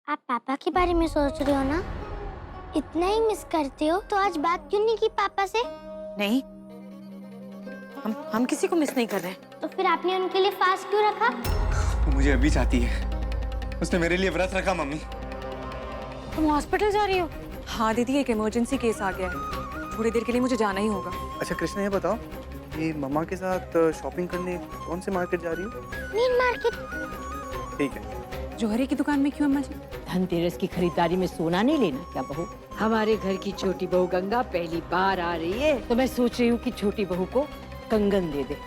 आप पापा के बारे में सोच रहे हो ना? इतना ही मिस करते हो तो आज बात क्यों नहीं की पापा से? नहीं, हम किसी को मिस नहीं कर रहे। तो फिर आपने उनके लिए फास्ट क्यों रखा? वो मुझे अभी चाहती है। उसने मेरे लिए व्रत रखा मम्मी। तुम हॉस्पिटल जा रही हो? हाँ दीदी, एक इमरजेंसी केस आ गया है, थोड़ी देर के लिए मुझे जाना ही होगा। अच्छा कृष्णा, ये बताओ कि मम्मा के साथ शॉपिंग करने कौन से मार्केट जा रही हो? Main market. ठीक है। जौहरी की दुकान में क्यों अम्मा जी? धनतेरस की खरीदारी में सोना नहीं लेना क्या बहू? हमारे घर की छोटी बहू गंगा पहली बार आ रही है तो मैं सोच रही हूँ कि छोटी बहू को कंगन दे दे।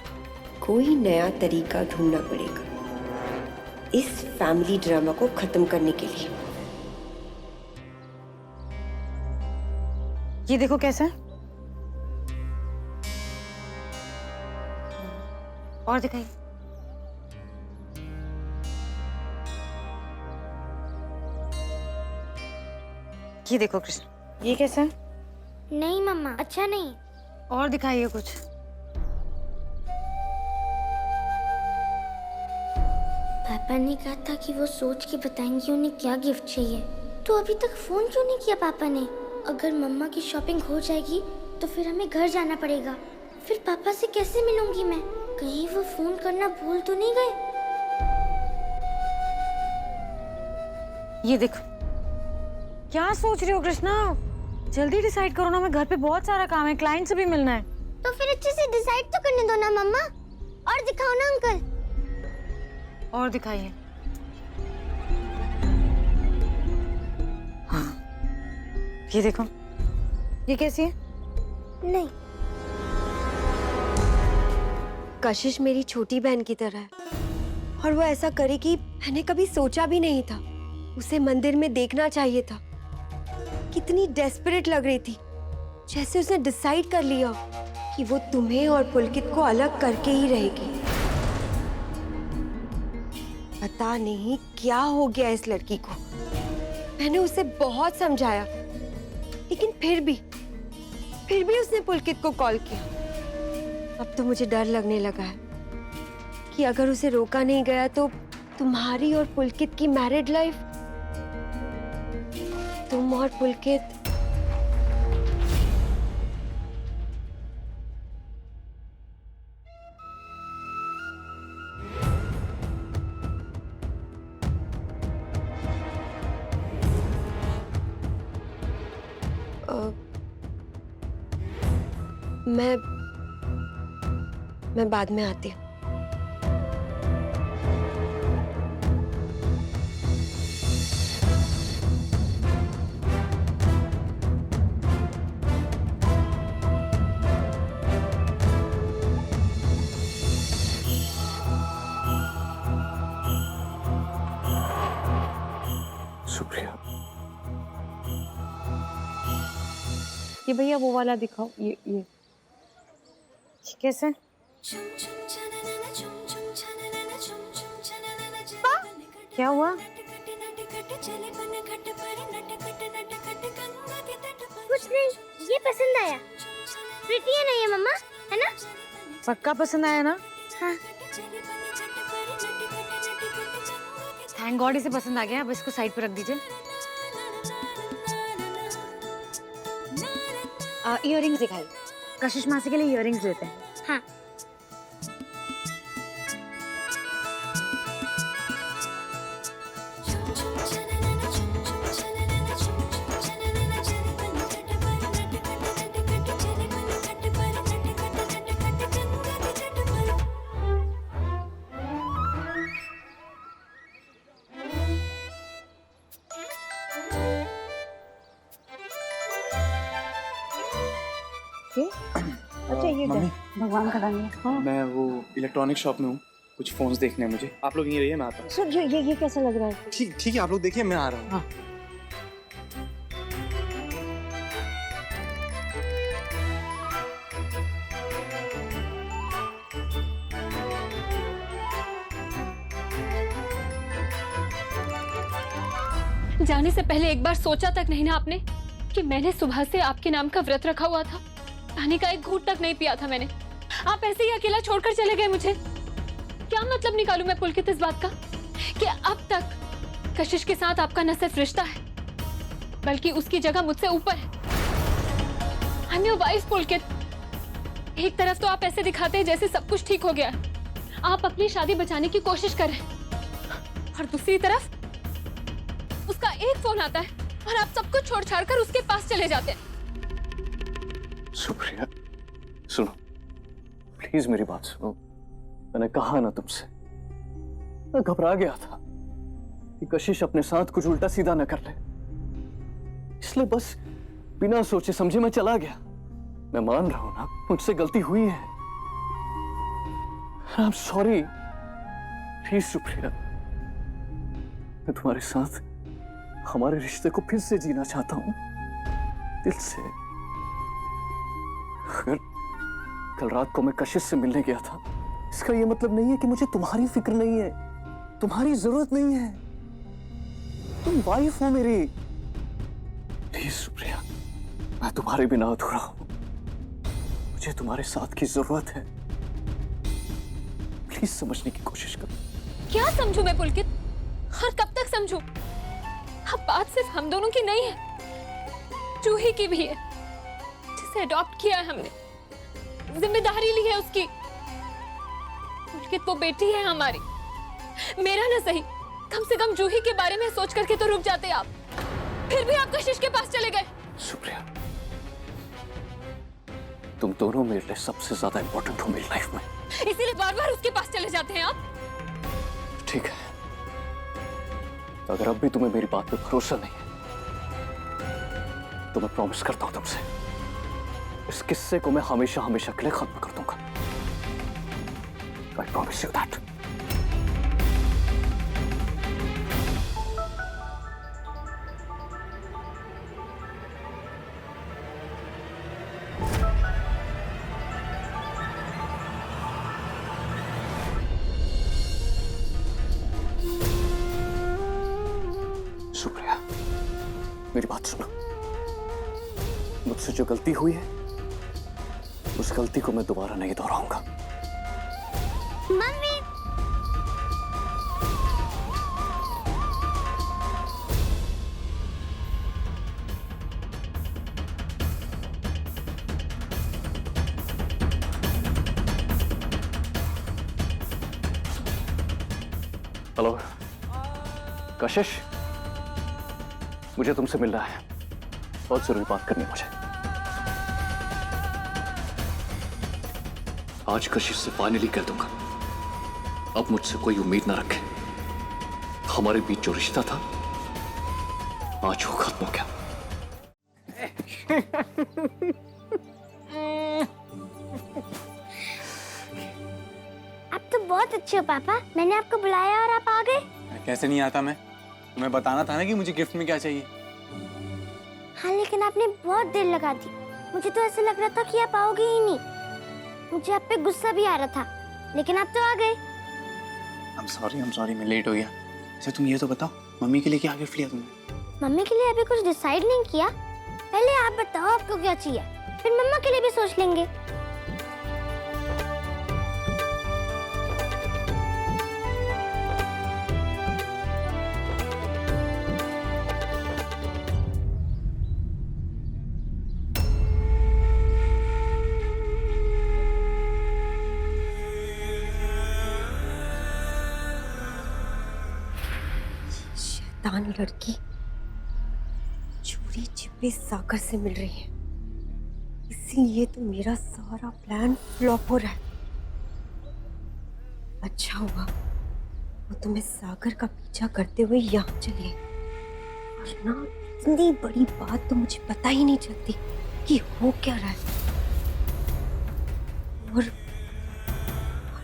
कोई नया तरीका ढूंढना पड़ेगा इस फैमिली ड्रामा को खत्म करने के लिए। ये देखो कैसा है, और दिखाइए। ये देखो कृष्ण, ये कैसा है? नहीं मम्मा, अच्छा नहीं। और दिखाइए कुछ। पापा ने कहा था कि वो सोच के बताएंगे उन्हें क्या गिफ्ट चाहिए। तो अभी तक फोन क्यों नहीं किया पापा ने? अगर मम्मा की शॉपिंग हो जाएगी तो फिर हमें घर जाना पड़ेगा। फिर पापा से कैसे मिलूंगी मैं? कहीं वो फोन करना भूल तो नहीं गए? ये देखो। क्या सोच रही हो कृष्णा? जल्दी डिसाइड करो ना, मैं घर पे बहुत सारा काम है, क्लाइंट से भी मिलना है। तो फिर अच्छे से डिसाइड तो करने दो ना मम्मा। और दिखाओ ना अंकल। और दिखाइए। हाँ, ये देखो। ये कैसी है? नहीं, कशिश मेरी छोटी बहन की तरह है और वो ऐसा करेगी मैंने कभी सोचा भी नहीं था। उसे मंदिर में देखना चाहिए था। कितनी डेस्परेट लग रही थी, जैसे उसने डिसाइड कर लिया कि वो तुम्हें और पुलकित को अलग करके ही रहेगी। पता नहीं क्या हो गया इस लड़की को। मैंने उसे बहुत समझाया लेकिन फिर भी उसने पुलकित को कॉल किया। अब तो मुझे डर लगने लगा है कि अगर उसे रोका नहीं गया तो तुम्हारी और पुलकित की मैरिड लाइफ, तुम और पुलकित, मैं बाद में आती हूँ। शुक्रिया। ये भैया वो वाला दिखाओ। ये कैसे? क्या हुआ? कुछ नहीं, ये पसंद आया। प्रीति है ना ये मम्मा, है ना? पक्का पसंद आया ना? हाँ। थैंक गॉड इसे पसंद आ गया। अब इसको साइड पे रख दीजिए। इयररिंग्स दिखाइए। कशिश मासी के लिए इयररिंग्स लेते हैं। हाँ। अच्छा ये मम्मी, भगवान का दान है। हाँ। मैं वो इलेक्ट्रॉनिक शॉप में हूँ, कुछ फोन्स देखने हैं मुझे। आप लोग यहीं रहिए, मैं आता हूँ। सर ये कैसा लग रहा है? ठीक ठीक है, आप लोग देखिए, मैं आ रहा हूँ। हाँ। जाने से पहले एक बार सोचा तक नहीं ना आपने कि मैंने सुबह से आपके नाम का व्रत रखा हुआ था? पानी का एक घूंट तक नहीं पिया था मैंने। आप ऐसे ही अकेला छोड़कर चले गए मुझे। क्या मतलब निकालूं मैं पुलकित इस बात का कि अब तक कशिश के साथ आपका न सिर्फ रिश्ता है बल्कि उसकी जगह मुझसे ऊपर है। आई एम योर वाइफ पुलकित। एक तरफ तो आप ऐसे दिखाते हैं जैसे सब कुछ ठीक हो गया है, आप अपनी शादी बचाने की कोशिश कर रहे हैं, और दूसरी तरफ उसका एक फोन आता है और आप सब कुछ छोड़ छाड़ कर उसके पास चले जाते हैं। सुप्रिया, सुनो, प्लीज मेरी बात सुनो। मैंने कहा ना तुमसे, मैं घबरा गया था कि कशिश अपने साथ कुछ उल्टा सीधा न कर ले, इसलिए बस बिना सोचे समझे मैं चला गया। मैं मान रहा हूं ना, मुझसे गलती हुई है। I am sorry. Please Supriya, मैं तुम्हारे साथ हमारे रिश्ते को फिर से जीना चाहता हूं, दिल से। अगर कल रात को मैं कशिश से मिलने गया था, इसका यह मतलब नहीं है कि मुझे तुम्हारी फिक्र नहीं है, तुम्हारी जरूरत नहीं है। तुम वाइफ हो मेरी। प्लीज सुप्रिया, मैं तुम्हारे बिना अधूरा हूं, मुझे तुम्हारे साथ की जरूरत है। प्लीज समझने की कोशिश करो। क्या समझूं मैं पुलकित, और कब तक समझूं? अब बात सिर्फ हम दोनों की नहीं है, जूही की भी है, जिसे अडॉप्ट किया है हमने, जिम्मेदारी ली है उसकी। पुलकित वो बेटी है हमारी, मेरा ना सही, कम से कम जूही के बारे में सोच करके तो रुक जाते आप। फिर भी आप कशिश के पास चले गए। सुप्रिया, तुम दोनों मेरे लिए सबसे ज्यादा इंपॉर्टेंट हो मेरी लाइफ में, इसीलिए बार बार उसके पास चले जाते हैं आप। ठीक है? अगर अब भी तुम्हें मेरी बात पे भरोसा नहीं है, तो मैं प्रॉमिस करता हूं तुमसे, इस किस्से को मैं हमेशा हमेशा के लिए खत्म कर दूंगा। I promise you that. Supriya, मेरी बात सुनो। मुझसे जो गलती हुई है, उस गलती को मैं दोबारा नहीं दोहराऊंगा। मम्मी, हेलो कशिश, मुझे तुमसे मिलना है, बहुत जरूरी बात करनी है मुझे। आज कशिश से फाइनली कह दूंगा, अब मुझसे कोई उम्मीद ना रखे। हमारे बीच जो रिश्ता था, आज वो खत्म हो गया। आप तो बहुत अच्छे हो पापा, मैंने आपको बुलाया और आप आ गए। कैसे नहीं आता मैं? तुम्हें बताना था ना कि मुझे गिफ्ट में क्या चाहिए। हाँ, लेकिन आपने बहुत देर लगा दी। मुझे तो ऐसे लग रहा था कि आप आओगे ही नहीं। मुझे आप पे गुस्सा भी आ रहा था, लेकिन आप तो आ गए। I'm sorry, मैं लेट हो गया। अच्छा तुम ये तो बताओ, मम्मी के लिए क्या गिफ्ट लिया तुमने? मम्मी के लिए अभी कुछ डिसाइड नहीं किया। पहले आप बताओ आपको क्या चाहिए, फिर मम्मा के लिए भी सोच लेंगे। शैतान लड़की चोरी छिपे सागर से मिल रही है, इसीलिए तो मेरा सारा प्लान फ्लॉप हो रहा है। अच्छा हुआ वो तुम्हें सागर का पीछा करते हुए यहाँ चली आई, वरना इतनी बड़ी बात तो मुझे पता ही नहीं चलती कि हो क्या रहा है। और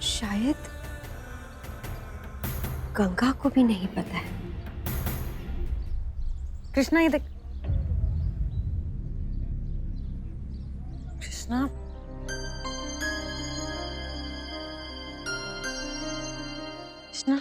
शायद गंगा को भी नहीं पता है। कृष्णा, ये देख। कृष्णा, कृष्णा,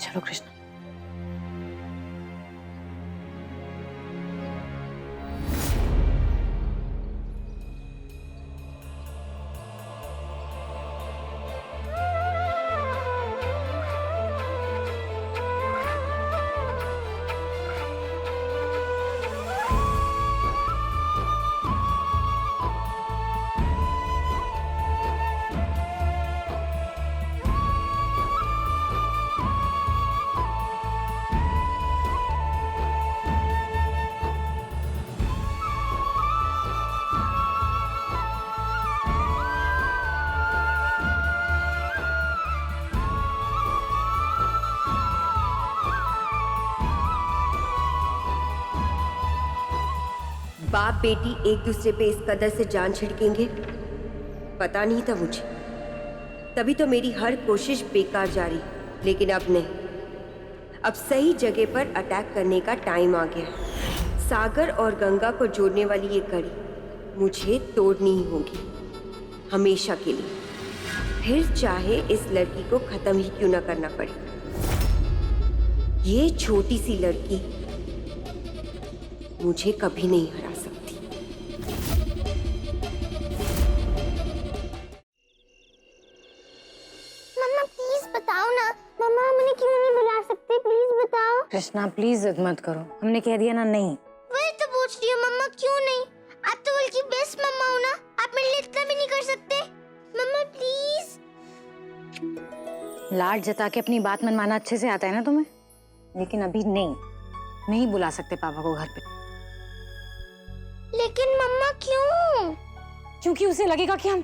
चलो कृष्णा। बाप बेटी एक दूसरे पे इस कदर से जान छिड़केंगे, पता नहीं था मुझे। तभी तो मेरी हर कोशिश बेकार जा रही। लेकिन अब नहीं, अब सही जगह पर अटैक करने का टाइम आ गया है। सागर और गंगा को जोड़ने वाली ये कड़ी मुझे तोड़नी ही होगी, हमेशा के लिए। फिर चाहे इस लड़की को खत्म ही क्यों ना करना पड़े। ये छोटी सी लड़की मुझे कभी नहीं हरा सकती। मम्मा प्लीज बताओ ना, मम्मा हमने क्यों नहीं बुला सकते, प्लीज बताओ। कृष्णा प्लीज जिद मत करो, हमने कह दिया ना नहीं। वही तो पूछ रही हूँ मम्मा, क्यों नहीं? आप तो वर्ल्ड की बेस्ट मम्मा हो ना, आप मेरे लिए इतना भी नहीं कर सकते? मम्मा प्लीज। लाड जता के अपनी बात मनवाना अच्छे से आता है ना तुम्हें, लेकिन अभी नहीं बुला सकते पापा को घर पे। लेकिन मम्मा क्यों? क्योंकि उसे लगेगा कि हम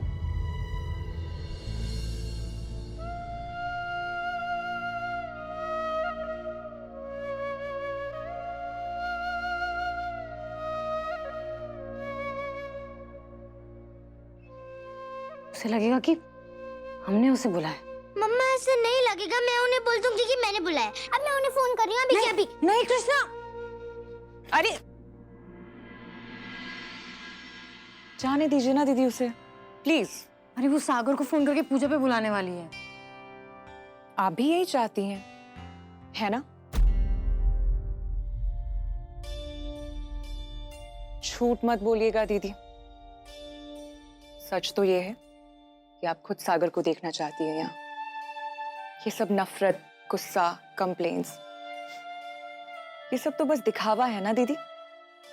उसे लगेगा कि हमने उसे बुलाया। मम्मा ऐसे नहीं लगेगा, मैं उन्हें बोल दूंगी कि मैंने बुलाया। अब मैं उन्हें फोन कर रही हूँ अभी के अभी। नहीं कृष्णा, अरे जाने दीजिए ना दीदी उसे, प्लीज। अरे वो सागर को फोन करके पूजा पे बुलाने वाली है। आप भी यही चाहती हैं, है ना? झूठ मत बोलिएगा दीदी, सच तो ये है कि आप खुद सागर को देखना चाहती हैं यहाँ। ये सब नफरत, गुस्सा, कंप्लेंट्स, ये सब तो बस दिखावा है ना दीदी।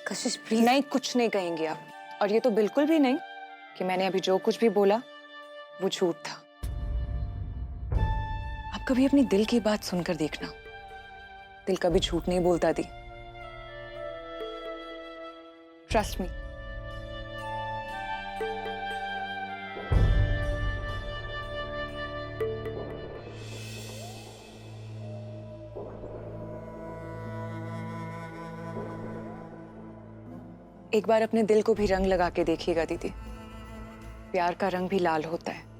कशिश प्लीज। नहीं, कुछ नहीं कहेंगे आप। और ये तो बिल्कुल भी नहीं कि मैंने अभी जो कुछ भी बोला वो झूठ था। आप कभी अपनी दिल की बात सुनकर देखना, दिल कभी झूठ नहीं बोलता दी। Trust me. एक बार अपने दिल को भी रंग लगा के देखिएगा दीदी, प्यार का रंग भी लाल होता है।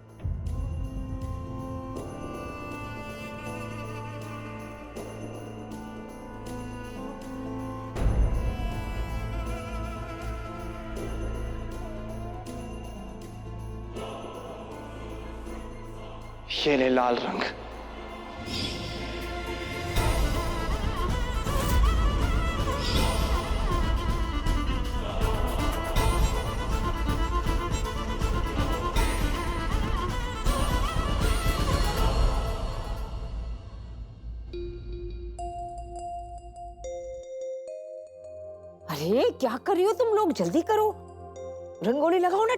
ये ले लाल रंग। अरे क्या कर रही हो तुम लोग, जल्दी करो, रंगोली लगाओ ना,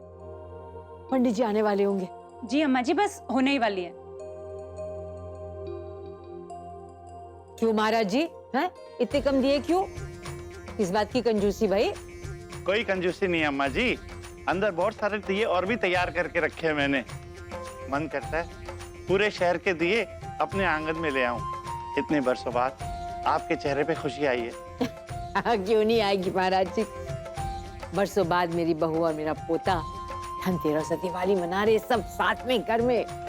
पंडित जी आने वाले होंगे। जी अम्मा जी, बस होने ही वाली है। क्यों महाराज जी, हैं? इतने कम दिए क्यों? इस बात की कंजूसी भाई? कोई कंजूसी नहीं अम्मा जी, अंदर बहुत सारे दिए और भी तैयार करके रखे हैं मैंने। मन करता है पूरे शहर के दिए अपने आंगन में ले आऊं। इतने बरसों बाद आपके चेहरे पे खुशी आई है। क्यों नहीं आएगी महाराज जी? बरसों बाद मेरी बहू और मेरा पोता धनतेरस और दिवाली मना रहे, सब साथ में घर में।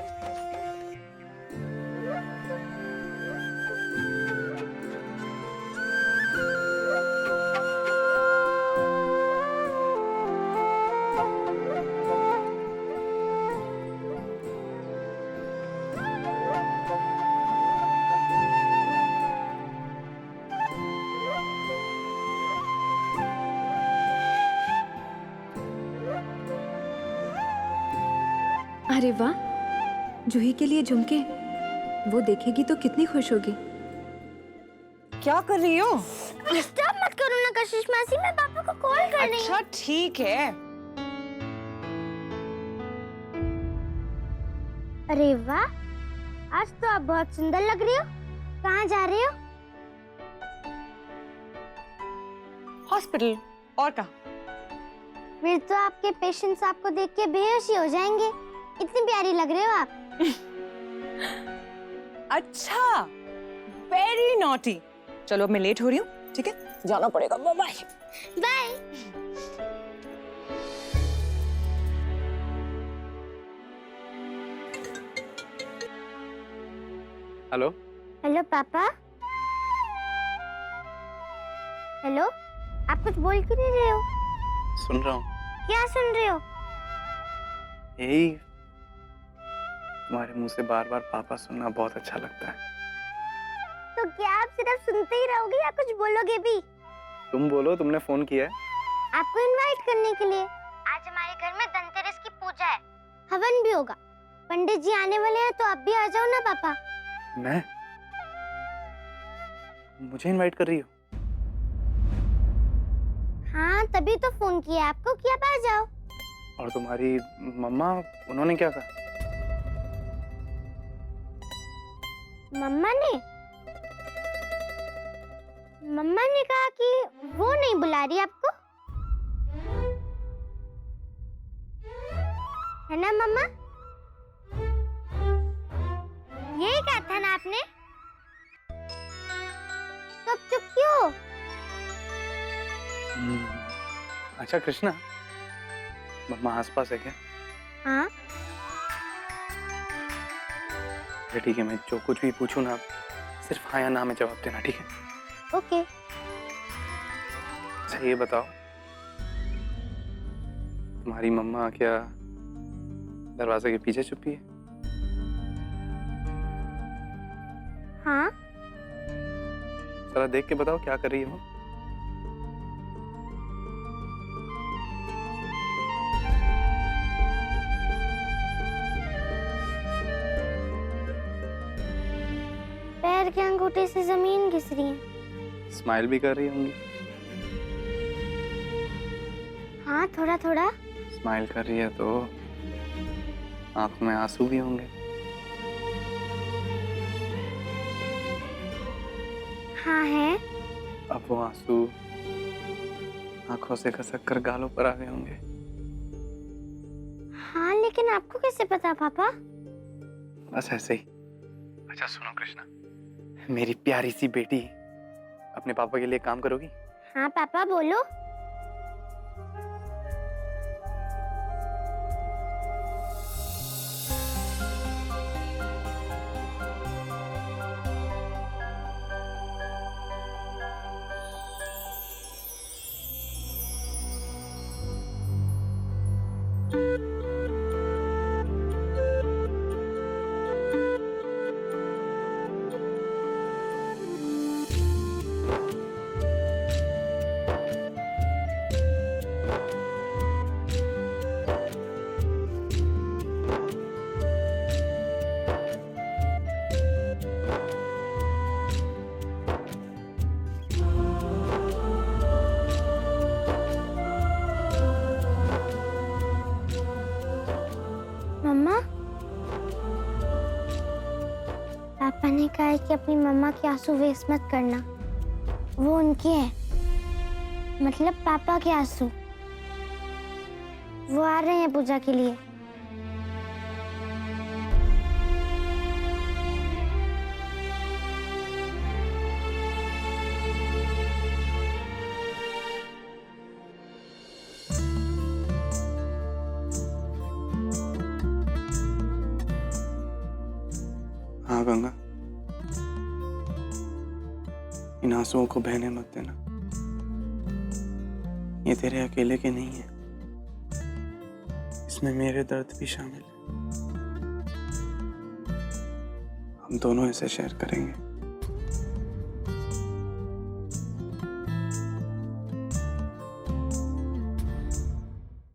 अरे वाह, जूही के लिए झुमके, वो देखेगी तो कितनी खुश होगी। क्या कर रही हो? डिस्टर्ब मत करो ना कशिश मासी, मैं पापा को कॉल कर रही हूँ। अच्छा ठीक है। अरे वाह, आज तो आप बहुत सुंदर लग रही हो। कहाँ जा रहे हो? हॉस्पिटल, और कहाँ? फिर तो आपके पेशेंट्स आपको देख के बेहोश ही हो जाएंगे, इतनी प्यारी लग रहे हो आप। अच्छा, वेरी नॉटी। चलो अब मैं लेट हो रही हूँ, ठीक है, जाना पड़ेगा। Bye bye. Bye. Hello. Hello पापा। हेलो, आप कुछ बोल क्यों नहीं रहे हो? सुन रहा हूँ। क्या सुन रहे हो? यही, तुम्हारे मुंह से बार बार पापा सुनना बहुत अच्छा लगता है। तो क्या आप सिर्फ सुनते ही रहोगे या कुछ बोलोगे भी? तुम बोलो, तुमने फोन किया है। आपको इनवाइट करने के लिए। आज हमारे घर में धनतेरस की पूजा है, हवन भी होगा। पंडित जी आने वाले हैं, तो आप भी आ जाओ ना पापा। मैं? मुझे इनवाइट कर रही हो? हाँ, तभी तो फोन किया आपको कि आप आ जाओ। और तुम्हारी मम्मा, उन्होंने क्या कहा? मम्मा ने कहा कि वो नहीं बुला रही आपको, है ना मम्मा? यही कहा था ना आपने? तो अब चुप क्यों? अच्छा कृष्णा, मम्मा आसपास है क्या? हाँ। ठीक है, मैं जो कुछ भी पूछूं ना, सिर्फ हाँ या ना में जवाब देना, ठीक है? ओके। अच्छा ये बताओ, तुम्हारी मम्मा क्या दरवाजे के पीछे छुपी है? हाँ। जरा देख के बताओ क्या कर रही है वो? पैर के अंगूठे से जमीन घिस रही है। स्माइल भी कर रही होंगी। हाँ, थोड़ा थोड़ा। स्माइल कर रही है तो आंखों में आंसू भी होंगे। हाँ है। अब वो आंसू आंखों से खसक कर गालों पर आ गए होंगे। हाँ, लेकिन आपको कैसे पता पापा? बस ऐसे ही। अच्छा सुनो कृष्णा, मेरी प्यारी सी बेटी, अपने पापा के लिए काम करोगी? हाँ पापा, बोलो। मम्मा, पापा ने कहा है कि अपनी मम्मा के आंसू वेस्ट मत करना, वो उनके हैं, मतलब पापा के आंसू। वो आ रहे हैं पूजा के लिए। हाँ गंगा, इन आंसुओं को बहने मत देना। ये तेरे अकेले के नहीं है, इसमें मेरे दर्द भी शामिल है। हम दोनों इसे शेयर करेंगे।